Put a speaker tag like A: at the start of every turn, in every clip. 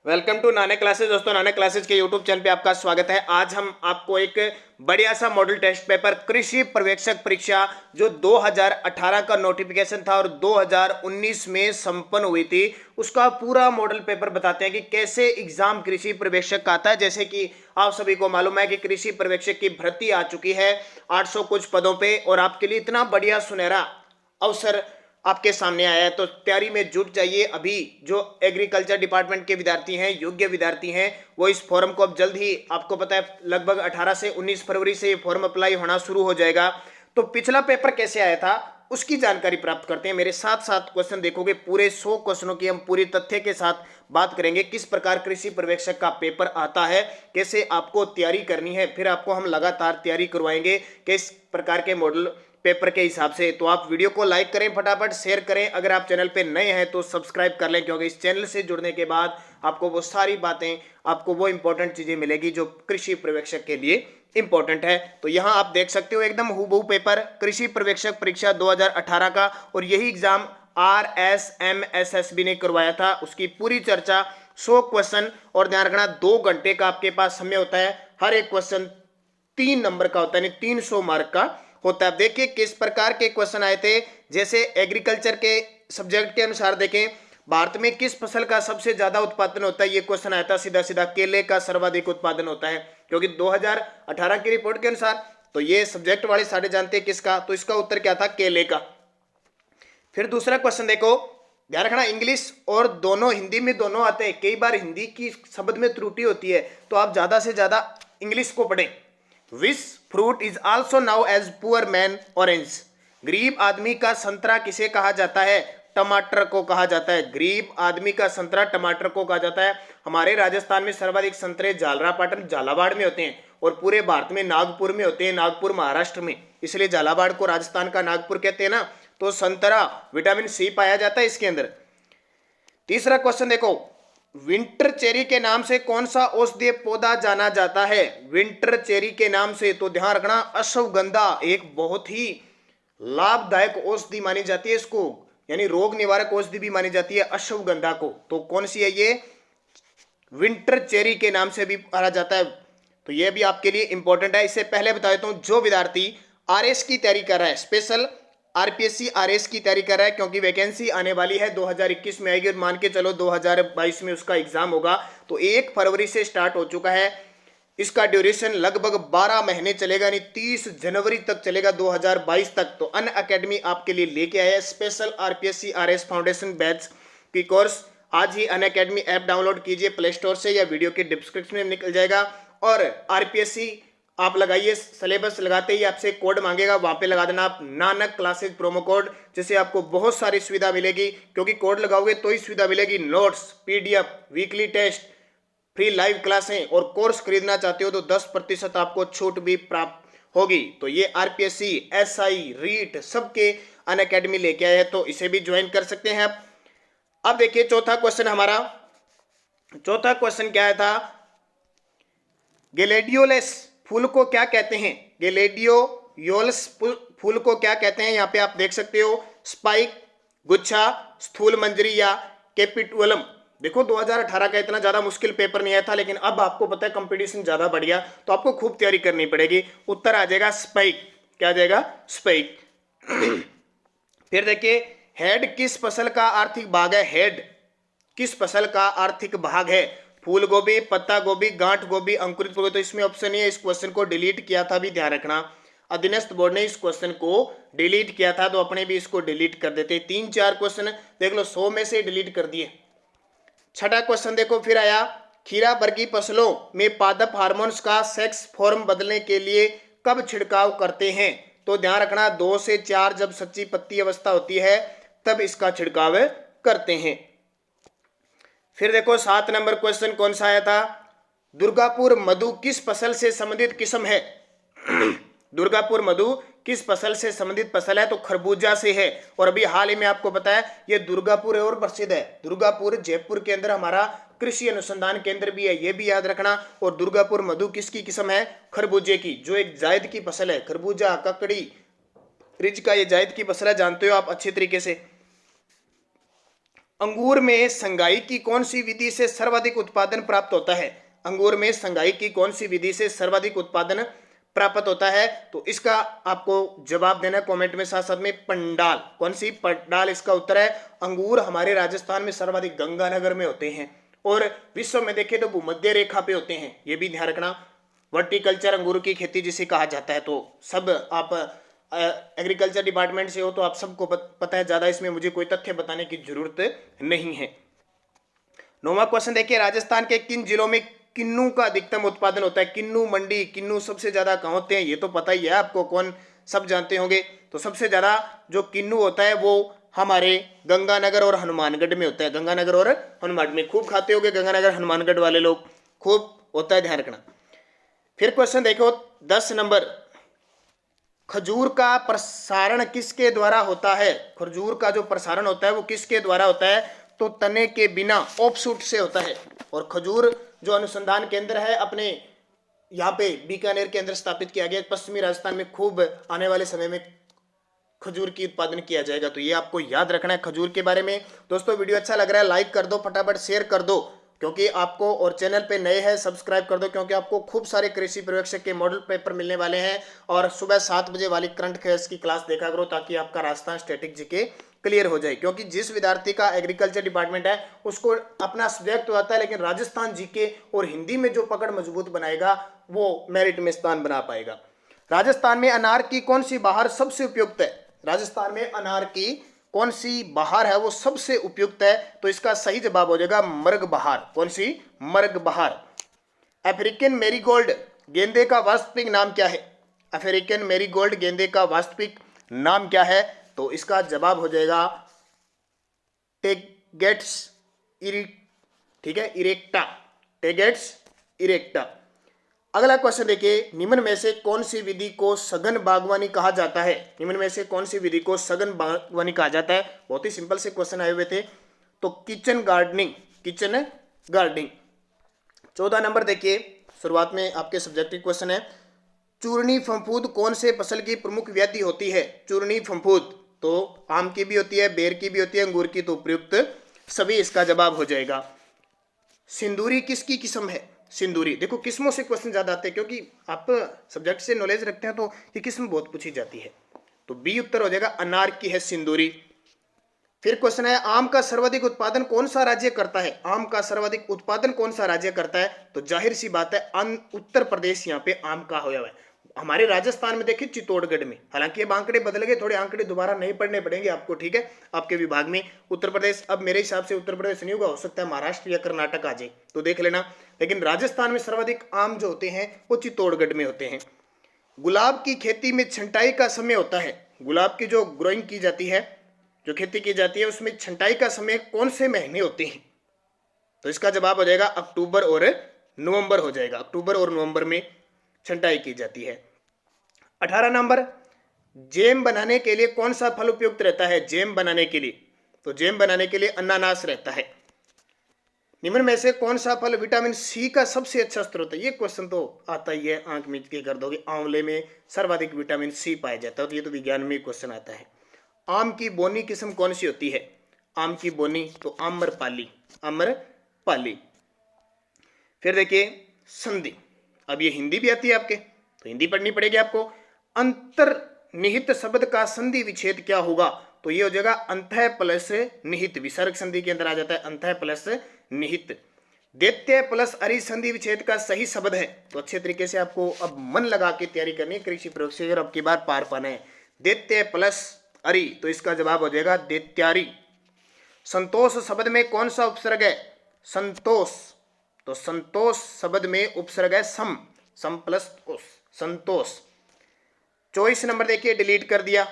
A: Welcome to नाने classes. दोस्तों, नाने क्लासेस के यूट्यूब चैनल पे आपका स्वागत है। आज हम आपको एक बढ़िया सा मॉडल टेस्ट पेपर कृषि पर्यवेक्षक परीक्षा जो 2018 का नोटिफिकेशन था और 2019 में संपन्न हुई थी, उसका पूरा मॉडल पेपर बताते हैं कि कैसे एग्जाम कृषि पर्यवेक्षक का आता है। जैसे कि आप सभी को मालूम है कि कृषि पर्यवेक्षक की भर्ती आ चुकी है 800 कुछ पदों पे, और आपके लिए इतना बढ़िया सुनहरा अवसर आपके सामने आया है, तो तैयारी में जुट जाइए। अभी जो एग्रीकल्चर डिपार्टमेंट के विद्यार्थी हैं, योग्य विद्यार्थी हैं, वो इस फॉर्म को अब जल्द ही, आपको पता है लगभग 18 से 19 फरवरी से ये फॉर्म अप्लाई होना शुरू हो जाएगा। तो पिछला पेपर कैसे आया था उसकी जानकारी प्राप्त करते हैं। मेरे साथ साथ क्वेश्चन देखोगे, पूरे 100 क्वेश्चनों की हम पूरी तथ्य के साथ बात करेंगे। किस प्रकार कृषि पर्यवेक्षक का पेपर आता है, कैसे आपको तैयारी करनी है, फिर आपको हम लगातार तैयारी करवाएंगे किस प्रकार के मॉडल पेपर के हिसाब से। तो आप वीडियो को लाइक करें, फटाफट शेयर करें। अगर आप चैनल पे नए हैं तो सब्सक्राइब कर लें, क्योंकि इस चैनल से जुड़ने के बाद आपको वो सारी बातें, आपको वो इंपॉर्टेंट चीजें मिलेगी जो कृषि पर्यवेक्षक के लिए इंपॉर्टेंट है। तो यहाँ आप देख सकते हो एकदम हूबहू पेपर कृषि पर्यवेक्षक परीक्षा 2018 का, और यही एग्जाम RSMSSB ने करवाया था। उसकी पूरी चर्चा, 100 क्वेश्चन, और ध्यान रखना 2 घंटे का आपके पास समय होता है। हर एक क्वेश्चन 3 नंबर का होता है, यानी 300 मार्क का होता है। देखिए किस प्रकार के क्वेश्चन आए थे। जैसे एग्रीकल्चर के सब्जेक्ट के अनुसार देखें, भारत में किस फसल का सबसे ज्यादा उत्पादन होता है, ये क्वेश्चन आया था सीधा सीधा। केले का सर्वाधिक उत्पादन होता है, क्योंकि 2018 की रिपोर्ट के अनुसार। तो ये सब्जेक्ट वाले सारे जानते हैं किसका, तो इसका उत्तर क्या था, केले का। फिर दूसरा क्वेश्चन देखो, ध्यान रखना इंग्लिश और दोनों, हिंदी में दोनों आते हैं। कई बार हिंदी की शब्द में त्रुटि होती है, तो आप ज्यादा से ज्यादा इंग्लिश को पढ़ें। Which fruit is also known as poor man orange. गरीब आदमी का संतरा किसे कहा जाता है, टमाटर को कहा जाता है। गरीब आदमी का संतरा टमाटर को कहा जाता है। हमारे राजस्थान में सर्वाधिक संतरे झालरापाटन झालावाड़ में होते हैं, और पूरे भारत में नागपुर में होते हैं, नागपुर महाराष्ट्र में, इसलिए झालावाड़ को राजस्थान का नागपुर कहते हैं ना। तो संतरा, विटामिन सी पाया जाता है इसके अंदर। तीसरा क्वेश्चन देखो, विंटर चेरी के नाम से कौन सा औषधीय पौधा जाना जाता है। विंटर चेरी के नाम से, तो ध्यान रखना अश्वगंधा एक बहुत ही लाभदायक औषधि मानी जाती है इसको, यानी रोग निवारक औषधि भी मानी जाती है अश्वगंधा को। तो कौन सी है ये, विंटर चेरी के नाम से भी पढ़ा जाता है। तो ये भी आपके लिए इंपॉर्टेंट है। इससे पहले बता देता हूं, जो विद्यार्थी आरएस की तैयारी कर रहा है, स्पेशल आरपीएससी आरएस की तैयारी कर रहा है, क्योंकि वैकेंसी आने वाली है 2021 में आएगी, और मान के चलो 2022 में उसका एग्जाम होगा। तो 1 फरवरी से स्टार्ट हो चुका है। इसका ड्यूरेशन लगभग 12 महीने चलेगा, यानी 30 जनवरी तक चलेगा 2022 तक। तो अन अकेडमी आपके लिए लेके आया है special RPSC RS foundation batch की कोर्स। आज ही अन अकेडमी ऐप डाउनलोड कीजिए प्ले स्टोर से, या वीडियो के डिस्क्रिप्शन में निकल जाएगा। और आरपीएससी आप लगाइए, सिलेबस लगाते ही आपसे कोड मांगेगा, वहां पे लगा देना आप नानक क्लासेज प्रोमो कोड, जिससे आपको बहुत सारी सुविधा मिलेगी। क्योंकि कोड लगाओगे तो ही सुविधा मिलेगी, notes, PDF, weekly test, free live क्लासें, और कोर्स खरीदना चाहते हो तो 10% आपको छूट भी प्राप्त होगी। तो ये आरपीएससी, एसआई, रीट सबके अन अकेडमी लेके आए हैं, तो इसे भी ज्वाइन कर सकते हैं आप। अब देखिए चौथा क्वेश्चन हमारा, चौथा क्वेश्चन क्या आया था, ग्लेडियोलस फूल को क्या कहते हैं। ग्लेडियोलस फूल को क्या कहते हैं, यहां पे आप देख सकते हो, स्पाइक, गुच्छा, स्थूल मंजरी, या कैपिटुलम। देखो 2018 का इतना ज्यादा मुश्किल पेपर नहीं आया था, लेकिन अब आपको पता है कंपटीशन ज्यादा बढ़ गया, तो आपको खूब तैयारी करनी पड़ेगी। उत्तर आ जाएगा स्पाइक। क्या आ जाएगा, स्पाइक। फिर देखिए, हेड किस फसल का आर्थिक भाग है। हेड किस फसल का आर्थिक भाग है। फूल गोभी, पत्ता गोभी, गांठ गोभी, अंकुरित गोभी। तो इसमें ऑप्शन नहीं है, इस क्वेश्चन को डिलीट किया था भी, ध्यान रखना। अधीनस्थ बोर्ड ने इस क्वेश्चन को डिलीट किया था, तो अपने भी इसको डिलीट कर देते। 3-4 क्वेश्चन देख लो, 100 में से डिलीट कर दिए। छठा क्वेश्चन देखो, फिर आया, खीरा वर्गीय फसलों में पादप हार्मोन्स का सेक्स फॉर्म बदलने के लिए कब छिड़काव करते हैं। तो ध्यान रखना 2 से 4 जब सच्ची पत्ती अवस्था होती है तब इसका छिड़काव करते हैं। फिर देखो 7 नंबर क्वेश्चन कौन सा आया था, दुर्गापुर मधु किस फसल से संबंधित किस्म है। दुर्गापुर मधु किस फसल से संबंधित फसल है, तो खरबूजा से है। और अभी हाल ही में आपको पता है ये दुर्गापुर है और प्रसिद्ध है। दुर्गापुर जयपुर के अंदर हमारा कृषि अनुसंधान केंद्र भी है, ये भी याद रखना। और दुर्गापुर मधु किसकी किस्म है, खरबूजे की, जो एक जायद की फसल है। खरबूजा, ककड़ी, रिज का ये जायद की फसल है, जानते हो आप अच्छे तरीके से। अंगूर में संगाई की कौन सी विधि से सर्वाधिक उत्पादन प्राप्त होता है? अंगूर में संगाई की कौन सी विधि से सर्वाधिक उत्पादन प्राप्त होता है? तो इसका आपको जवाब देना है कमेंट में, साथ साथ में पंडाल। कौन सी? पंडाल इसका उत्तर है। अंगूर हमारे राजस्थान में सर्वाधिक गंगानगर में होते हैं और विश्व में देखें तो भूमध्य रेखा पे होते हैं, ये भी ध्यान रखना। वर्टिकल्चर अंगूर की खेती जिसे कहा जाता है। तो सब आप एग्रीकल्चर डिपार्टमेंट से हो तो आप सबको पता है, ज्यादा इसमें मुझे कोई तथ्य बताने की जरूरत नहीं है। 9वां क्वेश्चन देखिए, राजस्थान के किन जिलों में किन्नू का अधिकतम उत्पादन होता है? किन्नू मंडी, किन्नू सबसे ज्यादा कहाँ होते हैं? ये तो पता ही है आपको, कौन सब जानते होंगे। तो सबसे ज्यादा जो किन्नू होता है वो हमारे गंगानगर और हनुमानगढ़ में होता है। गंगानगर और हनुमानगढ़ में खूब खाते होंगे, गंगानगर हनुमानगढ़ वाले लोग, खूब होता है, ध्यान रखना। फिर क्वेश्चन देखो 10 नंबर, खजूर का प्रसारण किसके द्वारा होता है? खजूर का जो प्रसारण होता है वो किसके द्वारा होता है? तो तने के बिना, ऑफशूट से होता है। और खजूर जो अनुसंधान केंद्र है अपने यहाँ पे बीकानेर के अंदर स्थापित किया गया। पश्चिमी राजस्थान में खूब आने वाले समय में खजूर की उत्पादन किया जाएगा, तो ये आपको याद रखना है खजूर के बारे में। दोस्तों वीडियो अच्छा लग रहा है लाइक कर दो, फटाफट शेयर कर दो क्योंकि आपको, और चैनल पे नए हैं सब्सक्राइब कर दो क्योंकि आपको खूब सारे कृषि पर्यवेक्षक के मॉडल पेपर मिलने वाले हैं। और सुबह 7 बजे वाली करंट अफेयर्स की क्लास देखा करो ताकि आपका राजस्थान स्टैटिक जीके क्लियर हो जाए। क्योंकि जिस विद्यार्थी का एग्रीकल्चर डिपार्टमेंट है उसको अपना सब्जेक्ट तो आता है, लेकिन राजस्थान जीके और हिंदी में जो पकड़ मजबूत बनाएगा वो मेरिट में स्थान बना पाएगा। राजस्थान में अनार की कौन सी बहार सबसे उपयुक्त है? राजस्थान में अनार की कौन सी बहार है वो सबसे उपयुक्त है? तो इसका सही जवाब हो जाएगा मर्ग बहार। कौन सी? मर्ग बहार। अफ्रीकन मैरीगोल्ड गेंदे का वास्तविक नाम क्या है? अफ्रीकन मैरीगोल्ड गेंदे का वास्तविक नाम क्या है? तो इसका जवाब हो जाएगा टेगेट्स ठीक है, इरेक्टा, टेगेट्स इरेक्टा। अगला क्वेश्चन देखिए, निम्न में से कौन सी विधि को सघन बागवानी कहा जाता है? निम्न में से कौन सी विधि को सघन बागवानी कहा जाता है? बहुत ही सिंपल से क्वेश्चन आए हुए थे। तो kitchen gardening, kitchen gardening. 14 number देखिए, शुरुआत में आपके सब्जेक्टिव क्वेश्चन है, चूर्णी फफूंद कौन से फसल की प्रमुख व्याधि होती है? चूर्णी फफूंद तो आम की भी होती है, बेर की भी होती है, अंगूर की, तो उपयुक्त सभी इसका जवाब हो जाएगा। सिंदूरी किसकी किस्म है? सिंदूरी, देखो किस्मों से क्वेश्चन ज्यादा आते हैं क्योंकि आप सब्जेक्ट से नॉलेज रखते हैं तो ये किस्म बहुत पूछी जाती है। तो बी उत्तर हो जाएगा, अनार की है सिंदूरी। फिर क्वेश्चन है, आम का सर्वाधिक उत्पादन कौन सा राज्य करता है? आम का सर्वाधिक उत्पादन कौन सा राज्य करता है? तो जाहिर सी बात है उत्तर प्रदेश यहाँ पे आम का होया हुआ है। हमारे राजस्थान में देखिए चित्तौड़गढ़ में, हालांकि अब आंकड़े बदल गए, थोड़े आंकड़े दोबारा नहीं पढ़ने पड़ेंगे आपको, ठीक है, आपके विभाग में। उत्तर प्रदेश अब मेरे हिसाब से उत्तर प्रदेश नहीं होगा, हो सकता है महाराष्ट्र या कर्नाटक आ जाए, तो देख लेना। लेकिन राजस्थान में सर्वाधिक आम जो होते हैं वो चित्तौड़गढ़ में होते हैं। गुलाब की खेती में छंटाई का समय होता है। गुलाब की जो ग्रोइंग की जाती है, जो खेती की जाती है, उसमें छंटाई का समय कौन से महीने होते हैं? तो इसका जवाब हो जाएगा अक्टूबर और नवंबर हो जाएगा। अक्टूबर और नवंबर में छंटाई की जाती है। 18 नंबर, जैम बनाने के लिए कौन सा फल उपयुक्त रहता है? जैम बनाने के लिए, तो जैम बनाने के लिए अनानास रहता है। निम्न में से कौन सा फल विटामिन सी का सबसे अच्छा स्रोत है? ये क्वेश्चन तो आता ही है, आंख मीच के कर दोगे। आंवले में सर्वाधिक विटामिन सी पाया जाता है, तो ये तो विज्ञान में क्वेश्चन आता है। आम की बोनी किस्म कौन सी होती है? आम की बोनी तो आम्रपाली, आम्रपाली। फिर देखिए संधि, अब ये हिंदी भी आती है आपके, तो हिंदी पढ़नी पड़ेगी आपको। अंतर्निहित शब्द का संधि विच्छेद क्या होगा? तो ये हो जाएगा अंतः प्लस निहित, विसर्ग संधि के अंदर आ जाता है अंतः प्लस निहित। दैत्य प्लस अरि संधि विच्छेद का सही शब्द है, तो अच्छे तरीके से आपको अब मन लगा के तैयारी करनी है कृषि प्रयोग से, अब की बार पार पाना है। दैत्य प्लस अरि, तो इसका जवाब हो जाएगा दैत्यारी। संतोष शब्द में कौन सा उपसर्ग है? संतोष, तो संतोष शब्द में उपसर्ग है सम, सम प्लस ओस, संतोष। 24 नंबर देखिए डिलीट कर दिया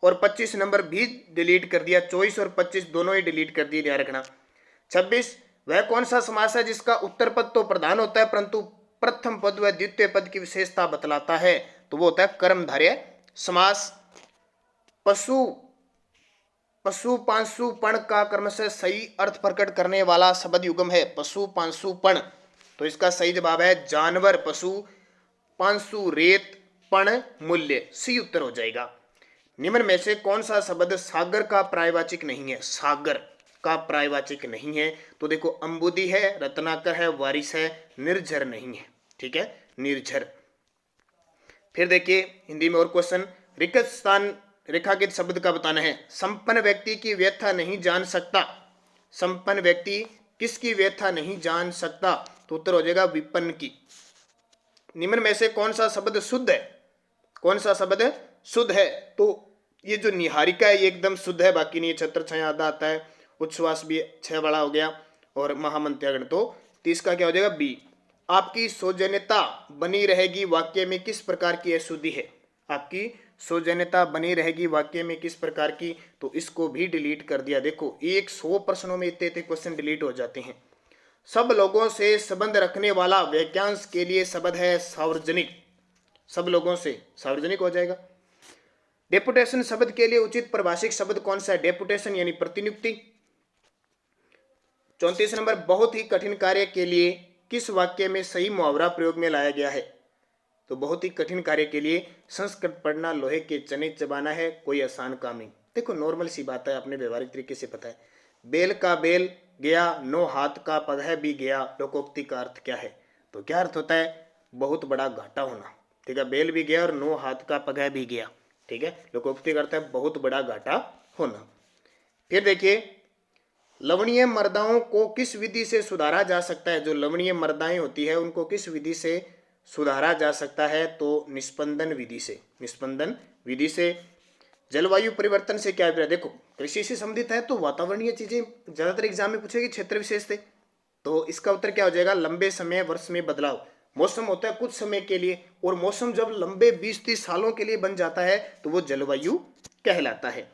A: और 25 नंबर भी डिलीट कर दिया, 24 और 25 दोनों ही डिलीट कर दिए, ध्यान रखना। 26, वह कौन सा समास है जिसका उत्तर पद तो प्रधान होता है परंतु प्रथम पद व द्वितीय पद की विशेषता बतलाता है? तो वो होता है कर्मधारय समास। पशु पांशुपण का कर्म से सही अर्थ प्रकट करने वाला शब्द युग्म है पशु पांशुपण, तो इसका सही जवाब है जानवर पशु, पांशु रेत, पण मूल्य, सी उत्तर हो जाएगा। निम्न में से कौन सा शब्द सागर का पर्यायवाची नहीं है? सागर, का पर्यायवाचक नहीं है। तो देखो अंबुदी है, रत्नाकर है, वारिस है, निर्झर नहीं है। ठीक है, निर्झर। फिर देखिए हिंदी में और क्वेश्चन, रिक्त स्थान रेखांकित शब्द का बताना है। संपन्न व्यक्ति की व्यथा नहीं जान सकता। संपन्न व्यक्ति किसकी व्यथा नहीं जान सकता? तो उत्तर हो जाएगा विपन्न की। निम्न में से कौन सा शब्द शुद्ध है? कौन सा शब्द शुद्ध है? तो ये जो निहारिका है ये एकदम शुद्ध है, बाकी नहीं। छत्र छाया आधा आता है, उच्छ्वास भी 6 बड़ा हो गया, और महामंत्र्यगण तो 30 का क्या हो जाएगा? बी। आपकी सौजन्यता बनी रहेगी वाक्य में किस प्रकार की अशुद्धि है? आपकी सौजन्यता बनी रहेगी वाक्य में किस प्रकार की? तो इसको भी डिलीट कर दिया। देखो 100 प्रश्नों में इतने क्वेश्चन डिलीट हो जाते हैं। सब लोगों से संबंध रखने वाला वाक्यांश के लिए शब्द है सार्वजनिक। सब लोगों से सार्वजनिक हो जाएगा। डेपुटेशन शब्द के लिए उचित परिभाषिक शब्द कौन सा है? डेपुटेशन यानी प्रतिनियुक्ति। 34 नंबर, बहुत ही कठिन कार्य के लिए किस वाक्य में सही मुहावरा प्रयोग में लाया गया है? तो बहुत ही कठिन कार्य के लिए संस्कृत पढ़ना लोहे के चने चबाना है, कोई आसान काम नहीं। देखो नॉर्मल सी बात है, अपने व्यवहारिक तरीके से पता है। बेल का बेल गया, 9 हाथ का पग है भी गया, लोकोक्ति का अर्थ क्या है? तो क्या अर्थ होता है? बहुत बड़ा घाटा होना। ठीक है, बेल भी गया और 9 हाथ का पग है भी गया। ठीक है, लोकोक्ति का अर्थ है बहुत बड़ा घाटा होना। फिर देखिए लवणीय मर्दाओं को किस विधि से सुधारा जा सकता है? जो लवणीय मर्दाएं होती है उनको किस विधि से सुधारा जा सकता है? तो निस्पंदन विधि से। निस्पंदन विधि से। जलवायु परिवर्तन से क्या अभिप्राय? देखो कृषि से संबंधित है तो वातावरणीय चीजें ज्यादातर एग्जाम में पूछेगी, क्षेत्र विशेष से। तो इसका उत्तर क्या हो जाएगा? लंबे समय वर्ष में बदलाव। मौसम होता है कुछ समय के लिए, और मौसम जब लंबे 20-30 सालों के लिए बन जाता है तो वो जलवायु कहलाता है।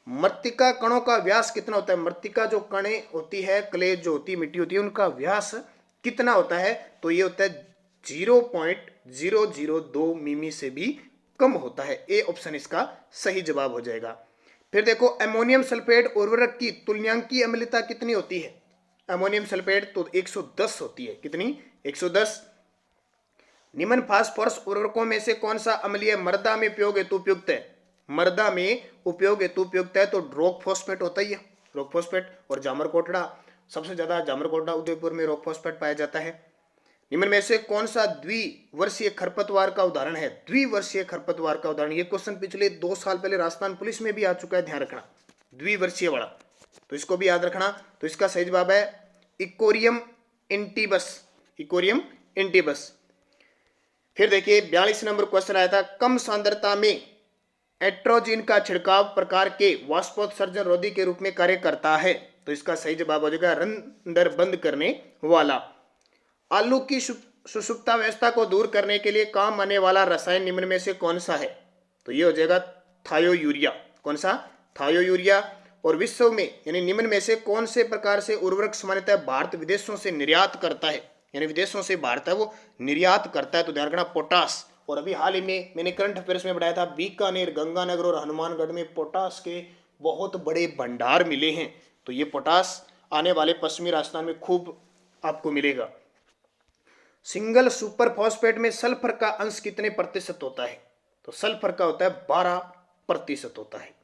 A: मृत्तिका कणों का व्यास कितना होता है? मृत्तिका जो कणें होती है, क्ले जो होती है, मिट्टी होती है, उनका व्यास कितना होता है? तो ये होता है 0.002 मिमी से भी कम होता है। ए ऑप्शन इसका सही जवाब हो जाएगा। फिर देखो अमोनियम सल्फेट उर्वरक की तुल्यांकीय अम्लता कितनी होती है? अमोनियम सल्फेट तो 110 होती है। कितनी? 110। निम्न फास्फोरस उर्वरकों में से कौन सा अम्लीय मृदा में उपयोग हेतु उपयुक्त है? मृदा में उपयोग हेतु उपयुक्त है तो रॉक फॉस्फेट होता ही है, रॉक फॉस्फेट। और जामर कोटड़ा, सबसे ज्यादा जामर कोटड़ा उदयपुर में रॉक फॉस्फेट पाया जाता है। निम्न में से कौन सा द्विवर्षीय खरपतवार का उदाहरण है? द्विवर्षीय खरपतवार का उदाहरण, ये क्वेश्चन पिछले 2 साल पहले राजस्थान पुलिस में भी आ चुका है, ध्यान रखना, द्विवर्षीय वाला, तो इसको भी याद रखना। तो इसका सही जवाब है इकोरियम इंटीबस। इकोरियम इंटीबस। फिर देखिए 42 नंबर क्वेश्चन आया था, कम सांद्रता में एट्रोजिन का छिड़काव प्रकार के वाष्पोत्सर्जन रोधी के रूप में कार्य करता है। तो इसका सही जवाब हो जाएगा रंध्र बंद करने वाला। आलू की सुषुप्तावस्था को दूर करने के लिए काम आने वाला रसायन निम्न में से कौन सा है? तो ये हो जाएगा थायोयूरिया। कौन सा? थायोयूरिया। और विश्व में यानी निम्न में से कौन से प्रकार से उर्वरक सामान्यतः भारत विदेशों से निर्यात करता है? यानी विदेशों से भारत है वो निर्यात करता है, तो ध्यान रखना पोटास। और अभी हाल ही में मैंने करंट अफेयर्स में बताया था, बीकानेर, गंगानगर और हनुमानगढ़ में पोटास के बहुत बड़े भंडार मिले हैं। तो ये पोटास आने वाले पश्चिमी राजस्थान में खूब आपको मिलेगा। सिंगल सुपर फॉस्फेट में सल्फर का अंश कितने प्रतिशत होता है? तो सल्फर का होता है 12% होता है।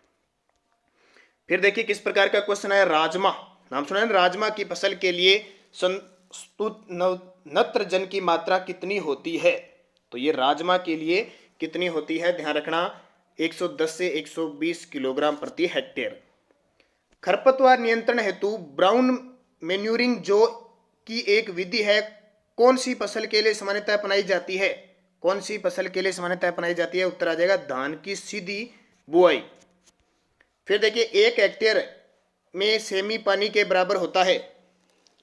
A: फिर देखिए किस प्रकार का क्वेश्चन है, राजमा, नाम सुना है, राजमा की फसल के लिए संस्तुत नत्रजन की मात्रा कितनी होती है? तो ये राजमा के लिए कितनी होती है? ध्यान रखना 110 से 120 किलोग्राम प्रति हेक्टेयर। खरपतवार नियंत्रण हेतु ब्राउन मैन्यूरिंग जो की एक विधि है, कौन सी फसल के लिए सामान्यतः अपनाई जाती है? कौन सी फसल के लिए सामान्यतः अपनाई जाती है? उत्तर आ जाएगा धान की सीधी बुआई। फिर देखिए 1 हेक्टेयर में सेमी पानी के बराबर होता है।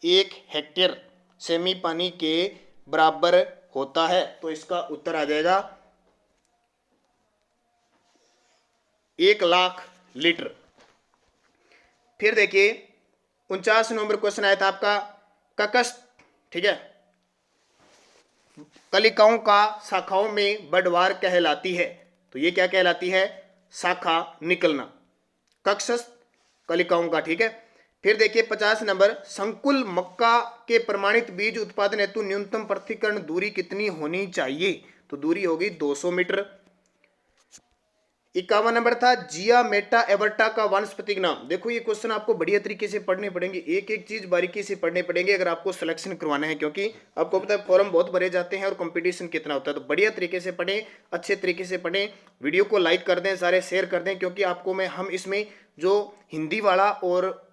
A: 1 हेक्टेयर सेमी पानी के बराबर होता है, तो इसका उत्तर आ जाएगा 1 लाख लीटर। फिर देखिए 49 नंबर क्वेश्चन आया था आपका, ककस, ठीक है, कलिकाओं का शाखाओं में बढ़वार कहलाती है। तो ये क्या कहलाती है? शाखा निकलना, कक्षस कलिकाओं का, ठीक है। फिर देखिए 50 नंबर, संकुल मक्का के प्रमाणित बीज उत्पादन हेतु न्यूनतम पृथक्करण दूरी कितनी होनी चाहिए? तो दूरी होगी 200 मीटर। 51 नंबर था जिया मेटा एवर्टा का वानस्पतिक नाम। देखो ये क्वेश्चन आपको बढ़िया तरीके से पढ़ने पड़ेंगे, एक एक चीज बारीकी से पढ़ने पड़ेंगे अगर आपको सिलेक्शन करवाना है, क्योंकि आपको पता है फॉर्म बहुत भरे जाते हैं और कंपटीशन कितना होता है। तो बढ़िया तरीके से पढ़ें, अच्छे तरीके से पढ़ें, वीडियो को लाइक कर दें, सारे शेयर कर दें, क्योंकि आपको हम इसमें जो हिंदी वाला और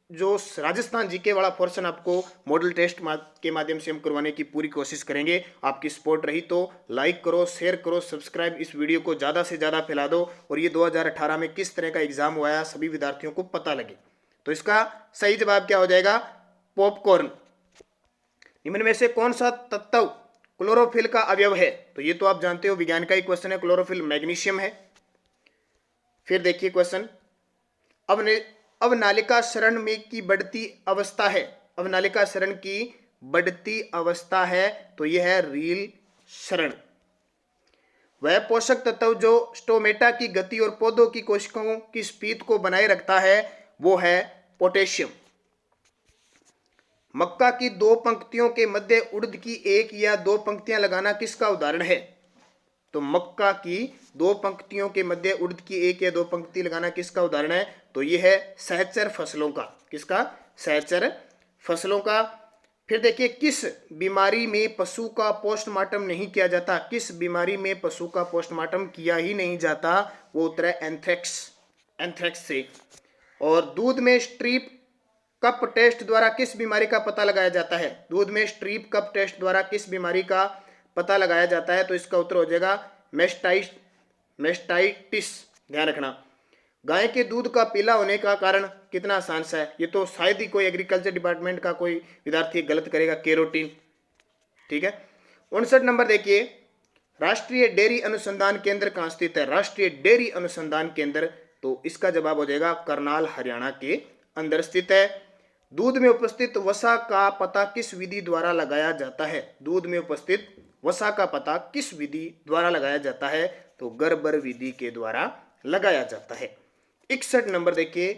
A: जो राजस्थान जीके वाला पोर्शन आपको मॉडल टेस्ट के माध्यम से हम करवाने की पूरी कोशिश करेंगे। आपकी सपोर्ट रही तो लाइक करो, शेयर करो, सब्सक्राइब, इस वीडियो को ज़्यादा से ज़्यादा फैला दो और ये 2018 में किस तरह का एग्जाम हुआ है सभी विद्यार्थियों को पता लगे। तो इसका सही जवाब क्या हो जाएगा? पॉपकॉर्न। निम्न में से कौन सा तत्व क्लोरोफिल का अवयव है? तो ये तो आप जानते हो, विज्ञान का ही क्वेश्चन है, क्लोरोफिल मैग्नीशियम है। फिर देखिए क्वेश्चन, अब नालिका शरण में की बढ़ती अवस्था है, अब नालिका शरण की बढ़ती अवस्था है, तो यह है रील शरण। वह पोषक तत्व जो स्टोमेटा की गति और पौधों की कोशिकाओं की स्पीड को बनाए रखता है वो है पोटेशियम। मक्का की दो पंक्तियों के मध्य उड़द की एक या दो पंक्तियां लगाना किसका उदाहरण है? तो मक्का की दो पंक्तियों के मध्य उड़द की एक या दो पंक्ति लगाना किसका उदाहरण है? तो यह है सहचर फसलों का। किसका? सहचर फसलों का। फिर देखिए, किस बीमारी में पशु का पोस्टमार्टम नहीं किया जाता? किस बीमारी में पशु का पोस्टमार्टम किया ही नहीं जाता? वो उत्तर है एंथ्रेक्स, एंथ्रेक्स से। और दूध में स्ट्रीप कप टेस्ट द्वारा किस बीमारी का पता लगाया जाता है? दूध में स्ट्रीप कप टेस्ट द्वारा किस बीमारी का पता लगाया जाता है? तो इसका उत्तर हो जाएगा मेस्टाइटिस। ध्यान रखना। गाय के दूध का पीला होने का कारण कितना आसान सा है, ये तो शायद ही कोई एग्रीकल्चर डिपार्टमेंट का कोई विद्यार्थी गलत करेगा, केरोटीन। ठीक है। 59 नंबर देखिए, राष्ट्रीय डेयरी अनुसंधान केंद्र कहाँ स्थित है? राष्ट्रीय डेयरी अनुसंधान केंद्र, तो इसका जवाब हो जाएगा करनाल, हरियाणा के अंदर स्थित है। दूध में उपस्थित वसा का पता किस विधि द्वारा लगाया जाता है? दूध में उपस्थित वसा का पता किस विधि द्वारा लगाया जाता है? तो गर्बर विधि के द्वारा लगाया जाता है। 61 नंबर देखिए,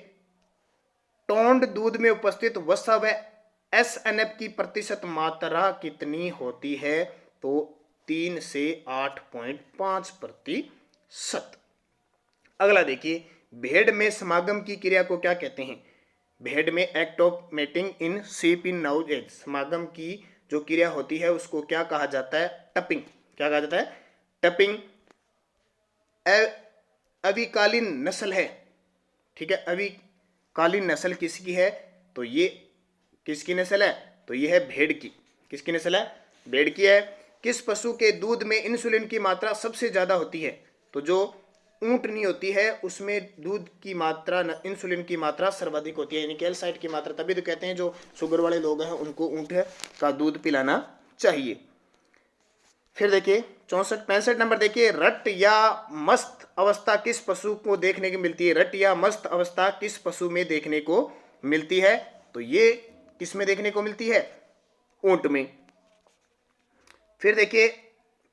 A: टोंड दूध में उपस्थित वसा व SNF की प्रतिशत मात्रा कितनी होती है? तो 3 से 8.5%। अगला देखिए, भेड़ में समागम की क्रिया को क्या कहते हैं? भेड़ में act of mating in sheep in known as, समागम की जो क्रिया होती है उसको क्या कहा जाता है? टपिंग। क्या कहा जाता है? टपिंग। अविकालीन नस्ल है, ठीक है, अविकालीन नस्ल किसकी है? तो ये किसकी नस्ल है? तो ये है भेड़ की। किसकी नस्ल है? भेड़ की है। किस पशु के दूध में इंसुलिन की मात्रा सबसे ज्यादा होती है? तो जो ऊंटनी होती है उसमें दूध की मात्रा, इंसुलिन की मात्रा सर्वाधिक होती है, यानी कैल्साइट की मात्रा। तभी तो कहते हैं जो शुगर वाले लोग हैं उनको ऊंट का दूध पिलाना चाहिए। फिर देखिए 65 नंबर देखिए, रट या मस्त अवस्था किस पशु को देखने को मिलती है? रट या मस्त अवस्था किस पशु में देखने को मिलती है? तो ये किस में देखने को मिलती है? ऊंट में। फिर देखिए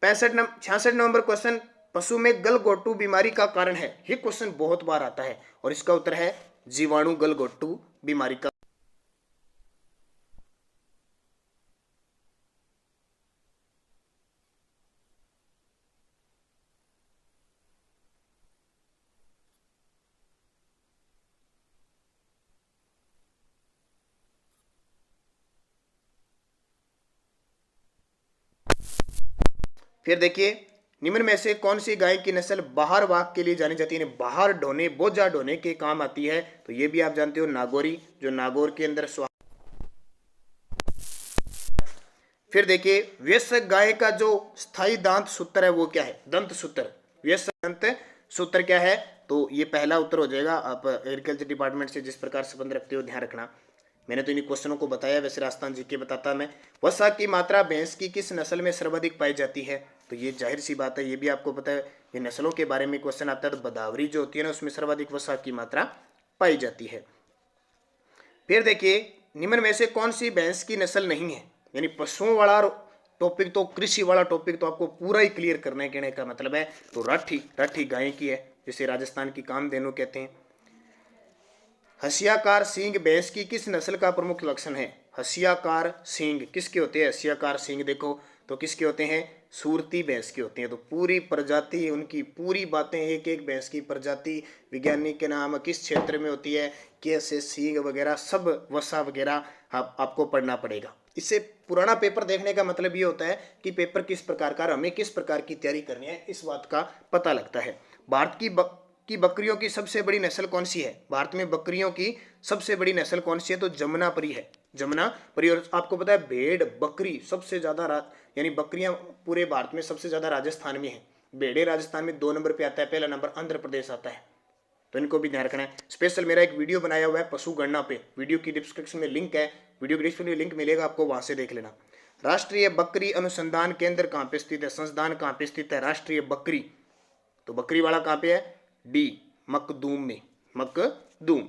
A: 66 नंबर क्वेश्चन, पशु में गलघोटू बीमारी का कारण है। ये क्वेश्चन बहुत बार आता है और इसका उत्तर है जीवाणु गलघोटू बीमारी का। फिर देखिए, निम्न में से कौन सी गाय की नस्ल बाहर वाक के लिए जानी जाती है? बाहर ढोने, बोझा ढोने के काम आती है। तो ये भी आप जानते हो, नागौरी, जो नागौर के अंदर। फिर देखिए, वयस्क गाय का जो स्थायी दांत सूत्र है वो क्या है? दंत सूत्र। वयस्क दंत सूत्र क्या है? तो ये पहला उत्तर हो जाएगा। आप एग्रीकल्चर डिपार्टमेंट से जिस प्रकार संबंध रखते हो ध्यान रखना। मैंने तो इन क्वेश्चनों को बताया, वैसे राजस्थान जीके बताता मैं। वसा की मात्रा भैंस की किस नस्ल में सर्वाधिक पाई जाती है? तो ये जाहिर सी बात है, ये भी आपको पता है। ये नस्लों के बारे में क्वेश्चन आता है तो बदावरी जो होती है ना उसमें सर्वाधिक वसा की मात्रा पाई जाती है। फिर देखिए, निम्न में से कौन सी भैंस की नस्ल नहीं है? यानी पशुओं वाला टॉपिक तो, कृषि वाला टॉपिक तो आपको पूरा ही क्लियर करने कहने का मतलब है। तो राठी गाय की है, जिसे राजस्थान की कामधेनु कहते हैं। हसियाकार सींग भैंस की किस नस्ल का प्रमुख लक्षण है? हसियाकार सींग किसके होते हैं? हसियाकार सींग देखो तो किसके होते हैं? सूरती भैंस की होती हैं। तो पूरी प्रजाति उनकी पूरी बातें, एक एक भैंस की प्रजाति, वैज्ञानिक के नाम, किस क्षेत्र में होती है, कैसे सींग वगैरह सब, वसा वगैरह आपको पढ़ना पड़ेगा। इससे पुराना पेपर देखने का मतलब ये होता है कि पेपर किस प्रकार का, हमें किस प्रकार की तैयारी करनी है, इस बात का पता लगता है। भारत की बकरियों की सबसे बड़ी नस्ल कौन सी है? भारत में बकरियों की सबसे बड़ी नस्ल कौन सी है? तो जमुनापरी है, जमुनापरी। और आपको पता है भेड़ बकरी सबसे ज्यादा यानी बकरियां पूरे भारत में सबसे ज्यादा राजस्थान में है। भेड़े राजस्थान में 2 नंबर पे आता है, पहला नंबर आंध्र प्रदेश आता है। तो इनको भी ध्यान रखना है। स्पेशल मेरा एक वीडियो बनाया हुआ है पशु गणना पे, वीडियो की डिस्क्रिप्शन में लिंक है, वीडियो की डिस्क्रिप्शन में लिंक मिलेगा, आपको वहां से देख लेना। राष्ट्रीय बकरी अनुसंधान केंद्र कहाँ पे स्थित है? संस्थान कहाँ पे स्थित है? राष्ट्रीय बकरी, तो बकरी वाला कहाँ पे है? डी, मखदूम में, मखदूम।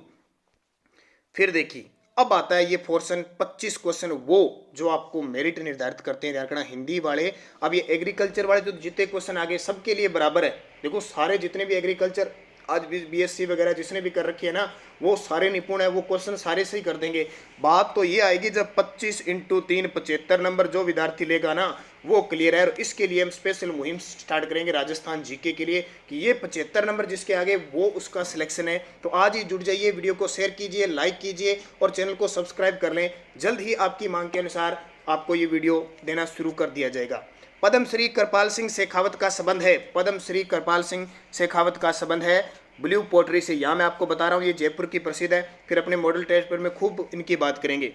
A: फिर देखिए अब आता है ये पोर्शन 25 क्वेश्चन, वो जो आपको मेरिट निर्धारित करते हैं। ध्यान रखना हिंदी वाले, अब ये एग्रीकल्चर वाले जो जितने क्वेश्चन आगे सबके लिए बराबर है। देखो सारे जितने भी एग्रीकल्चर आज बीएससी वगैरह जिसने भी कर रखी है ना, वो सारे निपुण है, वो क्वेश्चन सारे सही कर देंगे। बात तो ये आएगी जब 25 इंटू 3 75 नंबर जो विद्यार्थी लेगा ना वो क्लियर है। और इसके लिए हम स्पेशल मुहिम स्टार्ट करेंगे राजस्थान जीके के लिए कि ये 75 नंबर जिसके आगे वो उसका सिलेक्शन है। तो आज ही जुड़ जाइए, वीडियो को शेयर कीजिए, लाइक कीजिए और चैनल को सब्सक्राइब कर लें। जल्द ही आपकी मांग के अनुसार आपको ये वीडियो देना शुरू कर दिया जाएगा। पद्मश्री कृपाल सिंह शेखावत का संबंध है, पद्मश्री कृपाल सिंह शेखावत का संबंध है ब्लू पोट्री से। यहाँ मैं आपको बता रहा हूँ ये जयपुर की प्रसिद्ध है। फिर अपने मॉडल टेस्ट पर में खूब इनकी बात करेंगे।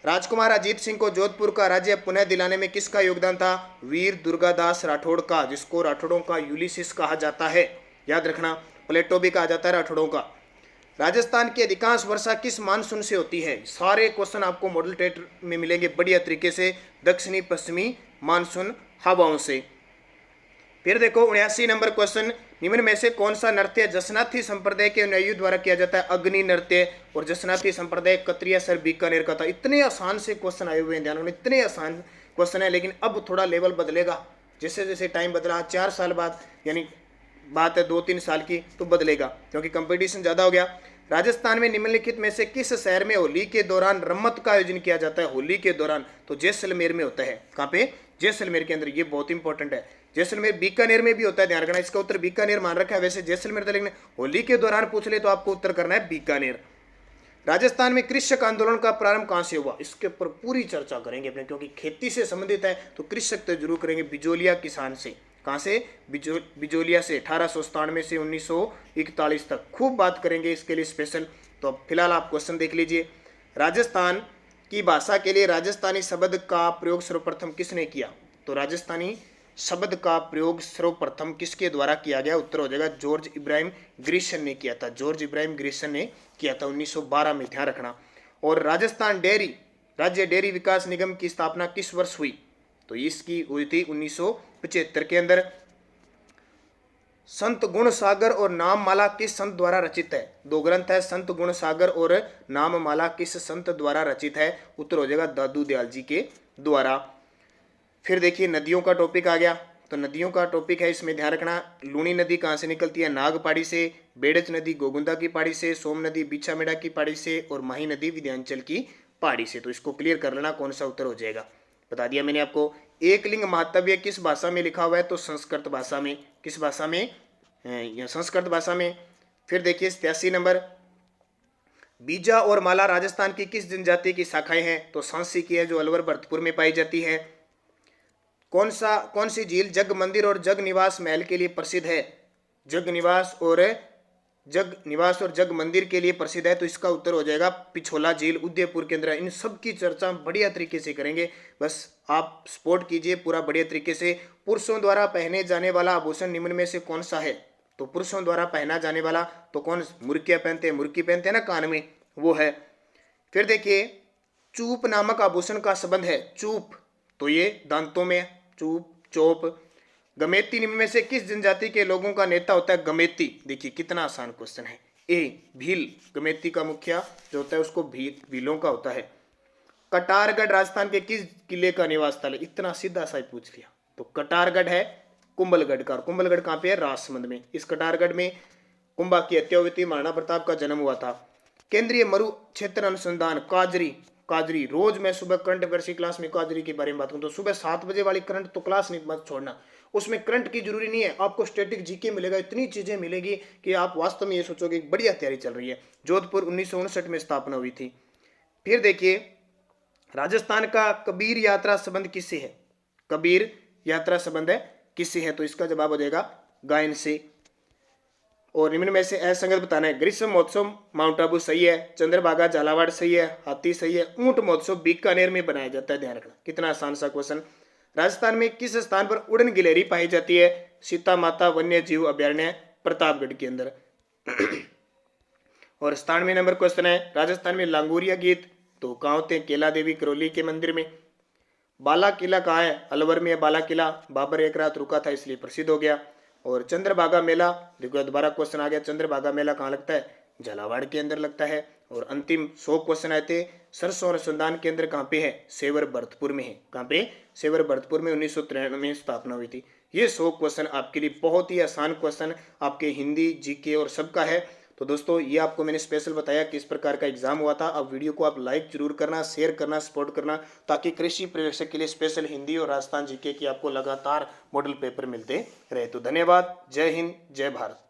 A: राजकुमार अजीत सिंह को जोधपुर का राज्य पुनः दिलाने में किसका योगदान था? वीर दुर्गादास राठौड़ का, जिसको राठौड़ों का यूलिसिस कहा जाता है, याद रखना, प्लेटो भी कहा जाता है राठौड़ों का। राजस्थान की अधिकांश वर्षा किस मानसून से होती है? सारे क्वेश्चन आपको मॉडल टेस्ट में मिलेंगे बढ़िया तरीके से, दक्षिणी पश्चिमी मानसून हवाओं से। फिर देखो 79 नंबर क्वेश्चन, निम्न में से कौन सा नृत्य जसनाथी संप्रदाय के अनुयायियों द्वारा किया जाता है? अग्नि नृत्य। और जसनाथी संप्रदाय कतरिया सर बीकानेर का था। इतने आसान से क्वेश्चन आए हुए हैं, ध्यान रखना इतने आसान क्वेश्चन है। लेकिन अब थोड़ा लेवल बदलेगा जैसे जैसे टाइम बदला, 4 साल बाद, यानी बात है 2-3 साल की, तो बदलेगा क्योंकि कंपटीशन ज्यादा हो गया। राजस्थान में निम्नलिखित में से किस शहर में होली के दौरान रम्मत का आयोजन किया जाता है? होली के दौरान तो जैसलमेर में होता है। कहाँ पे? जैसलमेर के अंदर। ये बहुत इंपॉर्टेंट है। जैसलमेर बीकानेर में भी होता है, ध्यान रखना। इसका उत्तर बीकानेर मान रखा है, वैसे जैसलमेर था, लेकिन होली के दौरान पूछ ले तो आपको उत्तर करना है बीकानेर। राजस्थान में कृषक आंदोलन का प्रारंभ कहां से हुआ? इसके ऊपर पूरी चर्चा करेंगे अपने, क्योंकि खेती से संबंधित है तो कृषक तो जरूर करेंगे। बिजोलिया किसान से। कहां से? बिजोलिया से। 1897 से 1941 तक खूब बात करेंगे इसके लिए स्पेशल। तो फिलहाल आप क्वेश्चन देख लीजिए। राजस्थान की भाषा के लिए राजस्थानी शब्द का प्रयोग सर्वप्रथम किसने किया? तो राजस्थानी शब्द का प्रयोग सर्वप्रथम किसके द्वारा किया गया? उत्तर हो जाएगा जॉर्ज इब्राहिम ग्रिसन ने किया था। जॉर्ज इब्राहिम ग्रिसन ने किया था 1912 में, ध्यान रखना। और राजस्थान डेयरी राज्य डेयरी विकास निगम की स्थापना किस वर्ष हुई? तो इसकी हुई थी 1975 के अंदर। संत गुण सागर और नाममाला किस संत द्वारा रचित है? 2 ग्रंथ है, संत गुण सागर और नाममाला किस संत द्वारा रचित है? उत्तर हो जाएगा दादू दयाल जी के द्वारा। फिर देखिए नदियों का टॉपिक आ गया। तो नदियों का टॉपिक है, इसमें ध्यान रखना, लूणी नदी कहाँ से निकलती है? नागपाड़ी से। बेड़च नदी गोगुंदा की पहाड़ी से। सोम नदी बिछामेड़ा की पहाड़ी से। और माही नदी विंध्याचल की पहाड़ी से। तो इसको क्लियर कर लेना कौन सा उत्तर हो जाएगा, बता दिया मैंने आपको। एक लिंग महातव्य किस भाषा में लिखा हुआ है? तो संस्कृत भाषा में। किस भाषा में? संस्कृत भाषा में। फिर देखिए 87 नंबर, बीजा और माला राजस्थान की किस जनजाति की शाखाएं हैं? तो सांसी की है, जो अलवर भरतपुर में पाई जाती है। कौन सी झील जग मंदिर और जग निवास महल के लिए प्रसिद्ध है? जग निवास और जग मंदिर के लिए प्रसिद्ध है। तो इसका उत्तर हो जाएगा पिछोला झील, उदयपुर के अंदर। इन सब की चर्चा बढ़िया तरीके से करेंगे, बस आप सपोर्ट कीजिए पूरा बढ़िया तरीके से। पुरुषों द्वारा पहने जाने वाला आभूषण निम्न में से कौन सा है? तो पुरुषों द्वारा पहना जाने वाला तो कौन? मुर्कियां पहनते हैं, मुर्की पहनते हैं ना कान में, वो है। फिर देखिए चूप नामक आभूषण का संबंध है। चूप तो ये दांतों में, चूप चोप। गमेती निम्न में से किस जनजाति के लोगों का नेता होता है? गमेती। देखिए कितना आसान क्वेश्चन है। ए भील, गमेती का मुखिया जो होता है उसको भीलों का होता है। कटारगढ़ राजस्थान के किस किले का निवास स्थल है? इतना सीधा सा पूछ लिया। तो कटारगढ़ है कुंभलगढ़ का। कुंभलगढ़ कहाँ पे है? राजसमंद में। इस कटारगढ़ में कुंभा की हत्या हुई थी, महाराणा प्रताप का जन्म हुआ था। केंद्रीय मरु क्षेत्र अनुसंधान काजरी काजरी, रोज मैं सुबह करंट अफेयर्स की क्लास में काजरी के बारे में बात करूँ तो सुबह 7 बजे वाली करंट तो क्लास नहीं मत छोड़ना। उसमें करंट की जरूरी नहीं है, आपको स्टैटिक जीके मिलेगा, इतनी चीजें मिलेगी कि आप वास्तव में ये सोचोगे बढ़िया तैयारी चल रही है। जोधपुर 1959 में स्थापना हुई थी। फिर देखिए राजस्थान का कबीर यात्रा संबंध किससे है? कबीर यात्रा संबंध है किससे है? तो इसका जवाब हो जाएगा गायन से। और निम्न में से असंगत बताना है। ग्रीष्म महोत्सव माउंट आबू सही है, चंद्रभागा झालावाड़ सही है, हाथी सही है, ऊंट महोत्सव बीकानेर में बनाया जाता है। ध्यान रखना, कितना आसान सा क्वेश्चन। राजस्थान में किस स्थान पर उड़न गिलहरी पाई जाती है? सीता माता वन्य जीव अभ्यारण्य प्रतापगढ़ के अंदर। और 97 नंबर क्वेश्चन है, राजस्थान में लांगोरिया गीत तो कहाँ होते हैं? केला देवी करौली के मंदिर में। बाला किला कहाँ है? अलवर में है बाला किला, बाबर एक रात रुका था इसलिए प्रसिद्ध हो गया। और चंद्रभागा मेला, देखो दोबारा क्वेश्चन आ गया, चंद्रभागा मेला कहाँ लगता है? झालावाड़ के अंदर लगता है। और अंतिम 100 क्वेश्चन आए थे, सरसों अनुसंधान केंद्र कहाँ पे है? सेवर भरतपुर में है। कहाँ पे? सेवर भरतपुर में 1993 में स्थापना हुई थी। ये 100 क्वेश्चन आपके लिए बहुत ही आसान क्वेश्चन आपके हिंदी, जीके और सबका है। तो दोस्तों ये आपको मैंने स्पेशल बताया किस प्रकार का एग्जाम हुआ था। अब वीडियो को आप लाइक जरूर करना, शेयर करना, सपोर्ट करना, ताकि कृषि पर्यवेक्षक के लिए स्पेशल हिंदी और राजस्थान जीके की आपको लगातार मॉडल पेपर मिलते रहे। तो धन्यवाद। जय हिंद, जय भारत।